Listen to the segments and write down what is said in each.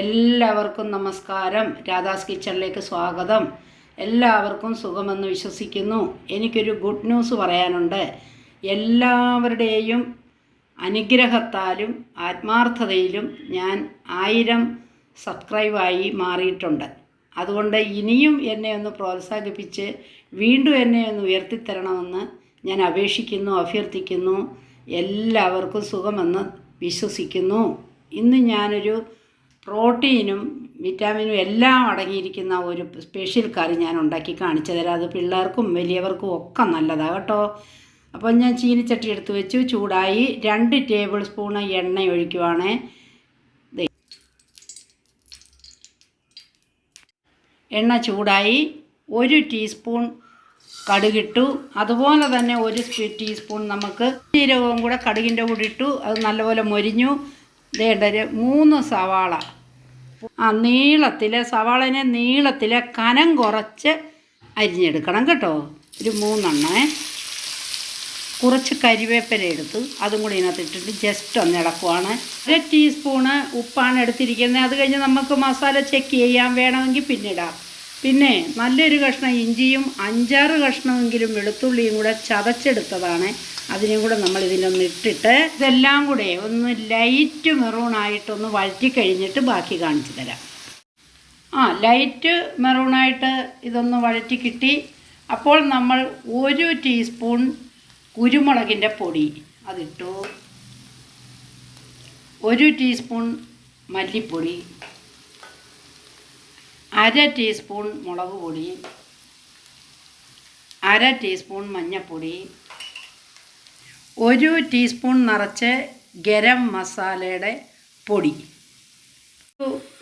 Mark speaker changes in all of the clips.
Speaker 1: എല്ലാവർക്കും നമസ്കാരം. രാധാസ് കിച്ചണിലേക്ക് സ്വാഗതം. എല്ലാവർക്കും സുഖമെന്ന് വിശ്വസിക്കുന്നു. എനിക്കൊരു ഗുഡ് ന്യൂസ് പറയാനുണ്ട്. എല്ലാവരുടെയും അനുഗ്രഹത്താലും ആത്മാർത്ഥതയിലും ഞാൻ 1000 സബ്സ്ക്രൈബായി മാറിയിട്ടുണ്ട്. അതുകൊണ്ട് ഇനിയും എന്നെ ഒന്ന് പ്രോത്സാഹിപ്പിച്ച് വീണ്ടും എന്നെ ഒന്ന് ഉയർത്തിത്തരണമെന്ന് ഞാൻ അഭ്യർത്ഥിക്കുന്നു. എല്ലാവർക്കും സുഖമെന്ന് വിശ്വസിക്കുന്നു. ഇന്ന് ഞാനൊരു പ്രോട്ടീനും വിറ്റാമിനും എല്ലാം അടങ്ങിയിരിക്കുന്ന ഒരു സ്പെഷ്യൽ കറി ഞാൻ ഉണ്ടാക്കി കാണിച്ചു തരാം. അത് പിള്ളേർക്കും വലിയവർക്കും ഒക്കെ നല്ലതാണ് കേട്ടോ. അപ്പോൾ ഞാൻ ചീനിച്ചട്ടി എടുത്ത് വെച്ചു. ചൂടായി 2 ടേബിൾ സ്പൂൺ എണ്ണ ഒഴിക്കുവാണ്. എണ്ണ ചൂടായി 1 ടീസ്പൂൺ കടുകിട്ടു. അതുപോലെ തന്നെ 1 ടീസ്പൂൺ നമുക്ക് ജീരകവും കൂടെ കടുകിൻ്റെ കൂടെ ഇട്ടു. അത് നല്ലപോലെ മൊരിഞ്ഞു. വേണ്ടൊരു 3 സവാള സവാളനെ നീളത്തിൽ കനം കുറച്ച് അരിഞ്ഞെടുക്കണം കേട്ടോ. ഒരു 3 എണ്ണ. കുറച്ച് കരിവേപ്പില എടുത്തു, അതും കൂടി ഇതിനകത്ത് ഇട്ടിട്ട് ജസ്റ്റ് ഒന്ന് ഇളക്കുവാണ്. 1 ടീസ്പൂണ് ഉപ്പാണ് എടുത്തിരിക്കുന്നത്. അത് കഴിഞ്ഞ് നമുക്ക് മസാല ചെക്ക് ചെയ്യാം, വേണമെങ്കിൽ പിന്നിടാം. പിന്നെ നല്ലൊരു കഷ്ണം ഇഞ്ചിയും 5-6 കഷ്ണമെങ്കിലും വെളുത്തുള്ളിയും കൂടെ ചതച്ചെടുത്തതാണ്. അതിനും കൂടെ നമ്മൾ ഇതിലൊന്ന് ഇട്ടിട്ട് ഇതെല്ലാം കൂടെ ഒന്ന് ലൈറ്റ് മെറൂണായിട്ടൊന്ന് വഴറ്റി കഴിഞ്ഞിട്ട് ബാക്കി കാണിച്ചു തരാം. ലൈറ്റ് മെറൂണായിട്ട് ഇതൊന്ന് വഴറ്റി കിട്ടി. അപ്പോൾ നമ്മൾ 1 ടീസ്പൂൺ കുരുമുളകിൻ്റെ പൊടി അതിട്ടു. 1 ടീസ്പൂൺ മല്ലിപ്പൊടി, 1/2 ടീസ്പൂൺ മുളക് പൊടി, 1/2 ടീസ്പൂൺ മഞ്ഞൾപ്പൊടി, 1 ടീസ്പൂൺ നിറച്ച് ഗരം മസാലയുടെ പൊടി.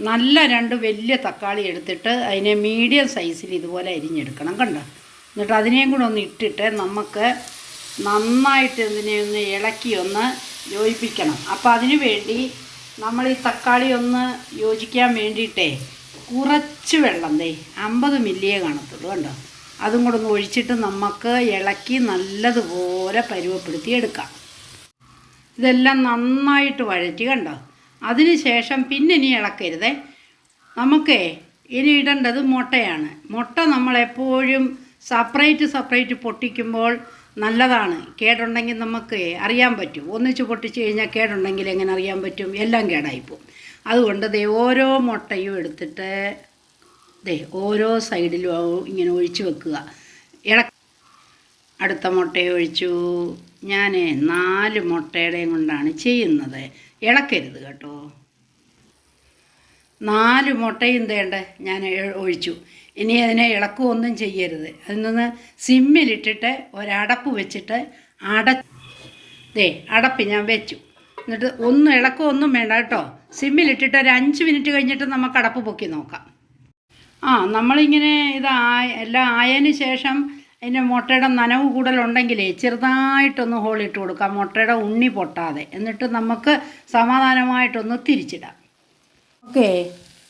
Speaker 1: നല്ല 2 വലിയ തക്കാളി എടുത്തിട്ട് അതിനെ മീഡിയം സൈസിൽ ഇതുപോലെ അരിഞ്ഞെടുക്കണം കണ്ടോ. എന്നിട്ട് അതിനെയും കൂടെ ഒന്ന് ഇട്ടിട്ട് നമുക്ക് നന്നായിട്ട് ഇതിനെ ഒന്ന് ഇളക്കി ഒന്ന് യോജിപ്പിക്കണം. അപ്പോൾ അതിനു വേണ്ടി നമ്മൾ ഈ തക്കാളി ഒന്ന് യോജിക്കാൻ വേണ്ടിയിട്ടേ കുറച്ച് വെള്ളം 50 മില്ലിയെ കാണത്തുള്ളൂ കണ്ടോ. അതും കൂടെ ഒന്ന് ഒഴിച്ചിട്ട് നമുക്ക് ഇളക്കി നല്ലതുപോലെ പരുവപ്പെടുത്തി എടുക്കാം. ഇതെല്ലാം നന്നായിട്ട് വഴറ്റി കണ്ടോ. അതിന് ശേഷം പിന്നെ ഇനി ഇളക്കരുതേ. നമുക്ക് ഇനി ഇടേണ്ടത് മുട്ടയാണ്. മുട്ട നമ്മളെപ്പോഴും സെപ്പറേറ്റ് പൊട്ടിക്കുമ്പോൾ നല്ലതാണ്. കേടുണ്ടെങ്കിൽ നമുക്ക് അറിയാൻ പറ്റും. ഒന്നിച്ച് പൊട്ടിച്ച് കഴിഞ്ഞാൽ കേടുണ്ടെങ്കിൽ എങ്ങനെ അറിയാൻ പറ്റും? എല്ലാം കേടായിപ്പോവും. അതുകൊണ്ട് ഓരോ മുട്ടയും എടുത്തിട്ട് ഓരോ സൈഡിലും ഇങ്ങനെ ഒഴിച്ച് വെക്കുക. അടുത്ത മുട്ടയെ ഒഴിച്ചു. ഞാൻ 4 മുട്ടയുടെയും കൊണ്ടാണ് ചെയ്യുന്നത്. ഇളക്കരുത് കേട്ടോ. 4 മുട്ടയും ഞാൻ ഒഴിച്ചു. ഇനി അതിനെ ഇളക്കുകയൊന്നും ചെയ്യരുത്. അതിൽ നിന്ന് സിമ്മിലിട്ടിട്ട് ഒരടപ്പ് വെച്ചിട്ട് അടപ്പ് ഞാൻ വെച്ചു. എന്നിട്ട് ഒന്നും ഇളക്കുകയൊന്നും വേണ്ട കേട്ടോ. സിമ്മിലിട്ടിട്ട് ഒരു 5 മിനിറ്റ് കഴിഞ്ഞിട്ട് നമുക്ക് അടപ്പ് പൊക്കി നോക്കാം. നമ്മളിങ്ങനെ എല്ലാം ആയതിന് ശേഷം അതിൻ്റെ മുട്ടയുടെ നനവ് കൂടുതലുണ്ടെങ്കിലേ ചെറുതായിട്ടൊന്ന് ഹോളിട്ട് കൊടുക്കാം, മുട്ടയുടെ ഉണ്ണി പൊട്ടാതെ. എന്നിട്ട് നമുക്ക് സമാധാനമായിട്ടൊന്ന് തിരിച്ചിടാം. ഓക്കെ,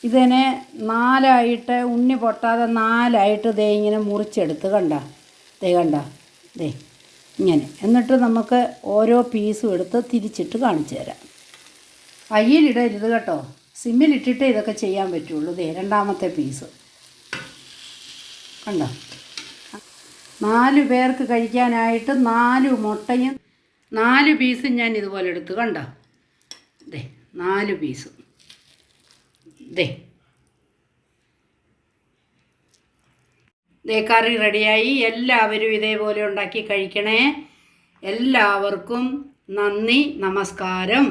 Speaker 1: ഇതിനെ 4 ഉണ്ണി പൊട്ടാതെ 4 ഇങ്ങനെ മുറിച്ചെടുത്ത് കണ്ട ഇങ്ങനെ. എന്നിട്ട് നമുക്ക് ഓരോ പീസും എടുത്ത് തിരിച്ചിട്ട് കാണിച്ചു തരാം. കയ്യിലിടരുത് കേട്ടോ. സിമ്മിലിട്ടിട്ട് ഇതൊക്കെ ചെയ്യാൻ പറ്റുള്ളൂ. രണ്ടാമത്തെ പീസ് കണ്ടോ. 4 പേർക്ക് കഴിക്കാനായിട്ട് 4 മുട്ടയും 4 പീസും ഞാൻ ഇതുപോലെ എടുത്ത് കണ്ടോ. 4 പീസ് കറി റെഡിയായി. എല്ലാവരും ഇതേപോലെ ഉണ്ടാക്കി കഴിക്കണേ. എല്ലാവർക്കും നന്ദി, നമസ്കാരം.